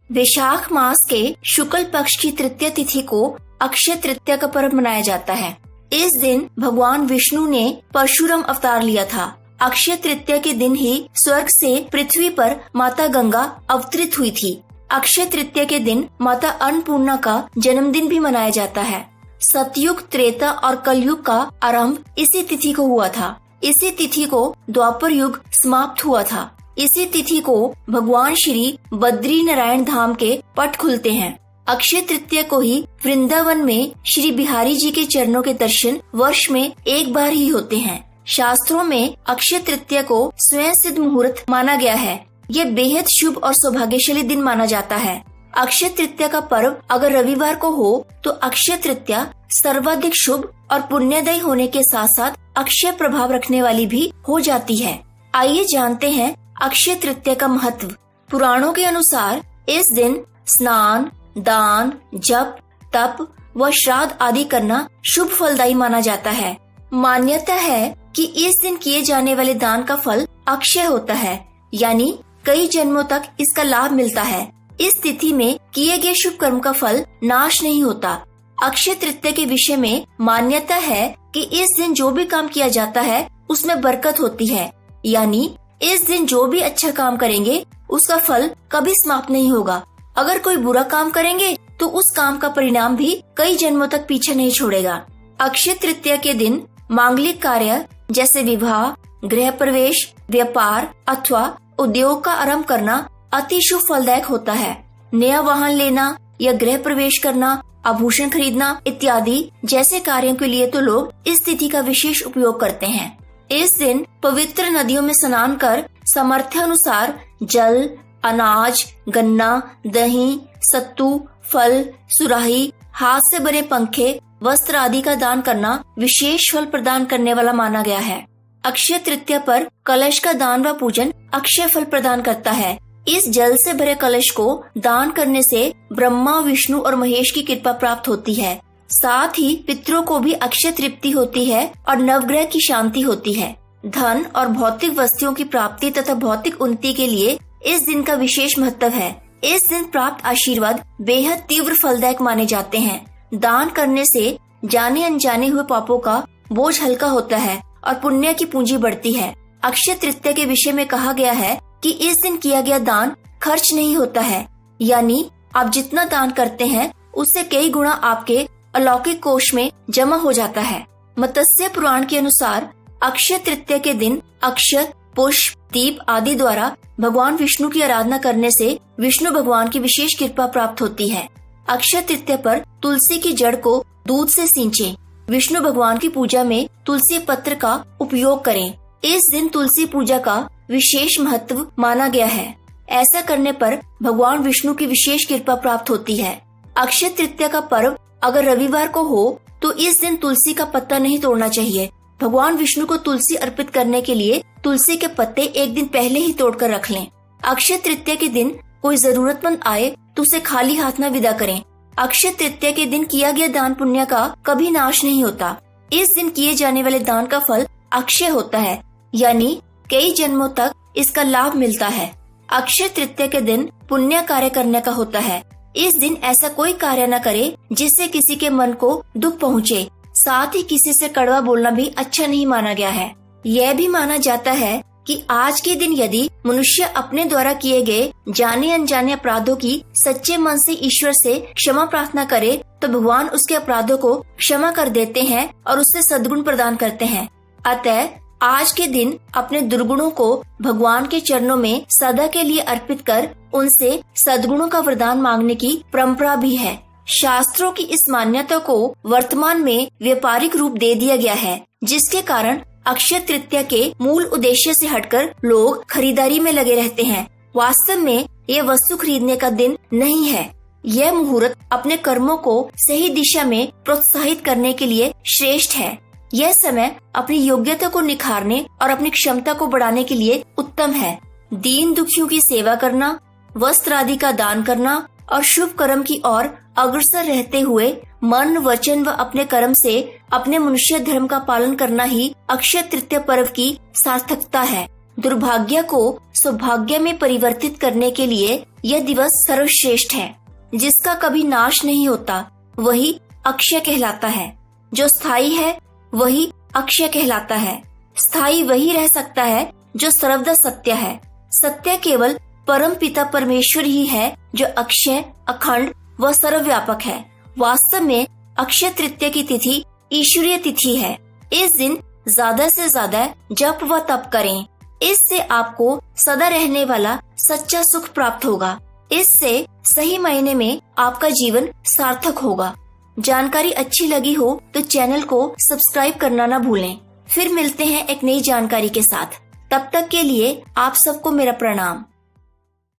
वैशाख मास के शुक्ल पक्ष की तृतीय तिथि को अक्षय तृतीया का पर्व मनाया जाता है। इस दिन भगवान विष्णु ने परशुराम अवतार लिया था। अक्षय तृतीया के दिन ही स्वर्ग से पृथ्वी पर माता गंगा अवतरित हुई थी। अक्षय तृतीया के दिन माता अन्नपूर्णा का जन्मदिन भी मनाया जाता है। सतयुग, त्रेता और कलयुग का आरंभ इसी तिथि को हुआ था। इसी तिथि को द्वापर युग समाप्त हुआ था। इसी तिथि को भगवान श्री बद्री नारायण धाम के पट खुलते हैं। अक्षय तृतीया को ही वृंदावन में श्री बिहारी जी के चरणों के दर्शन वर्ष में एक बार ही होते हैं। शास्त्रों में अक्षय तृतीया को स्वयं सिद्ध मुहूर्त माना गया है। यह बेहद शुभ और सौभाग्यशाली दिन माना जाता है। अक्षय तृतीया का पर्व अगर रविवार को हो तो अक्षय तृतीया सर्वाधिक शुभ और पुण्यदायी होने के साथ साथ अक्षय प्रभाव रखने वाली भी हो जाती है। आइए जानते हैं अक्षय तृतीया का महत्व। पुराणों के अनुसार इस दिन स्नान, दान, जप, तप व श्राद्ध आदि करना शुभ फलदायी माना जाता है। मान्यता है कि इस दिन किए जाने वाले दान का फल अक्षय होता है, यानी कई जन्मों तक इसका लाभ मिलता है। इस तिथि में किए गए शुभ कर्म का फल नाश नहीं होता। अक्षय तृतीया के विषय में मान्यता है कि इस दिन जो भी काम किया जाता है उसमें बरकत होती है, यानी इस दिन जो भी अच्छा काम करेंगे उसका फल कभी समाप्त नहीं होगा। अगर कोई बुरा काम करेंगे तो उस काम का परिणाम भी कई जन्मों तक पीछे नहीं छोड़ेगा। अक्षय तृतीया के दिन मांगलिक कार्य जैसे विवाह, गृह प्रवेश, व्यापार अथवा उद्योग का आरंभ करना अति शुभ फलदायक होता है। नया वाहन लेना या गृह प्रवेश करना, आभूषण खरीदना इत्यादि जैसे कार्यों के लिए तो लोग इस तिथि का विशेष उपयोग करते हैं। इस दिन पवित्र नदियों में स्नान कर सामर्थ्यानुसार जल, अनाज, गन्ना, दही, सत्तू, फल, सुराही, हाथ से बने पंखे, वस्त्र आदि का दान करना विशेष फल प्रदान करने वाला माना गया है। अक्षय तृतीया पर कलश का दान व पूजन अक्षय फल प्रदान करता है। इस जल से भरे कलश को दान करने से ब्रह्मा, विष्णु और महेश की कृपा प्राप्त होती है। साथ ही पितरों को भी अक्षय तृप्ति होती है और नवग्रह की शांति होती है। धन और भौतिक वस्तुओं की प्राप्ति तथा भौतिक उन्नति के लिए इस दिन का विशेष महत्व है। इस दिन प्राप्त आशीर्वाद बेहद तीव्र फलदायक माने जाते हैं। दान करने से जाने अनजाने हुए पापों का बोझ हल्का होता है और पुण्य की पूंजी बढ़ती है। अक्षय तृतीया के विषय में कहा गया है कि इस दिन किया गया दान खर्च नहीं होता है, यानी आप जितना दान करते हैं उससे कई गुना आपके अलौकिक कोष में जमा हो जाता है। मत्स्य पुराण के अनुसार अक्षय तृतीया के दिन अक्षत, पुष्प, दीप आदि द्वारा भगवान विष्णु की आराधना करने से विष्णु भगवान की विशेष कृपा प्राप्त होती है। अक्षय तृतीया पर तुलसी की जड़ को दूध से सींचें। विष्णु भगवान की पूजा में तुलसी पत्र का उपयोग करें। इस दिन तुलसी पूजा का विशेष महत्व माना गया है। ऐसा करने पर भगवान विष्णु की विशेष कृपा प्राप्त होती है। अक्षय तृतीया का पर्व अगर रविवार को हो तो इस दिन तुलसी का पत्ता नहीं तोड़ना चाहिए। भगवान विष्णु को तुलसी अर्पित करने के लिए तुलसी के पत्ते एक दिन पहले ही तोड़कर रख लें। अक्षय तृतीया के दिन कोई जरूरतमंद आए तो उसे खाली हाथ न विदा करें। अक्षय तृतीया के दिन किया गया दान पुण्य का कभी नाश नहीं होता। इस दिन किए जाने वाले दान का फल अक्षय होता है, यानी कई जन्मों तक इसका लाभ मिलता है। अक्षय तृतीया के दिन पुण्य कार्य करने का होता है। इस दिन ऐसा कोई कार्य न करे जिससे किसी के मन को दुख पहुँचे। साथ ही किसी से कड़वा बोलना भी अच्छा नहीं माना गया है। यह भी माना जाता है कि आज के दिन यदि मनुष्य अपने द्वारा किए गए जाने अनजाने अपराधों की सच्चे मन से ईश्वर से क्षमा प्रार्थना करे तो भगवान उसके अपराधों को क्षमा कर देते हैं और उससे सद्गुण प्रदान करते हैं। अतः आज के दिन अपने दुर्गुणों को भगवान के चरणों में सदा के लिए अर्पित कर उनसे सद्गुणों का वरदान मांगने की परंपरा भी है। शास्त्रों की इस मान्यता को वर्तमान में व्यापारिक रूप दे दिया गया है, जिसके कारण अक्षय तृतीया के मूल उद्देश्य से हटकर लोग खरीदारी में लगे रहते हैं। वास्तव में यह वस्तु खरीदने का दिन नहीं है। यह मुहूर्त अपने कर्मों को सही दिशा में प्रोत्साहित करने के लिए श्रेष्ठ है। यह समय अपनी योग्यता को निखारने और अपनी क्षमता को बढ़ाने के लिए उत्तम है। दीन दुखियों की सेवा करना, वस्त्र आदि का दान करना और शुभ कर्म की ओर अग्रसर रहते हुए मन, वचन व अपने कर्म से अपने मनुष्य धर्म का पालन करना ही अक्षय तृतीया पर्व की सार्थकता है। दुर्भाग्य को सौभाग्य में परिवर्तित करने के लिए यह दिवस सर्वश्रेष्ठ है। जिसका कभी नाश नहीं होता वही अक्षय कहलाता है। जो स्थायी है वही अक्षय कहलाता है। स्थायी वही रह सकता है जो सर्वदा सत्य है। सत्य केवल परम पिता परमेश्वर ही है जो अक्षय, अखंड व सर्वव्यापक है। वास्तव में अक्षय तृतीया की तिथि ईश्वरीय तिथि है। इस दिन ज्यादा से ज्यादा जप व तप करें। इससे आपको सदा रहने वाला सच्चा सुख प्राप्त होगा। इससे सही मायने में आपका जीवन सार्थक होगा। जानकारी अच्छी लगी हो तो चैनल को सब्सक्राइब करना न भूलें। फिर मिलते हैं एक नई जानकारी के साथ। तब तक के लिए आप सबको मेरा प्रणाम।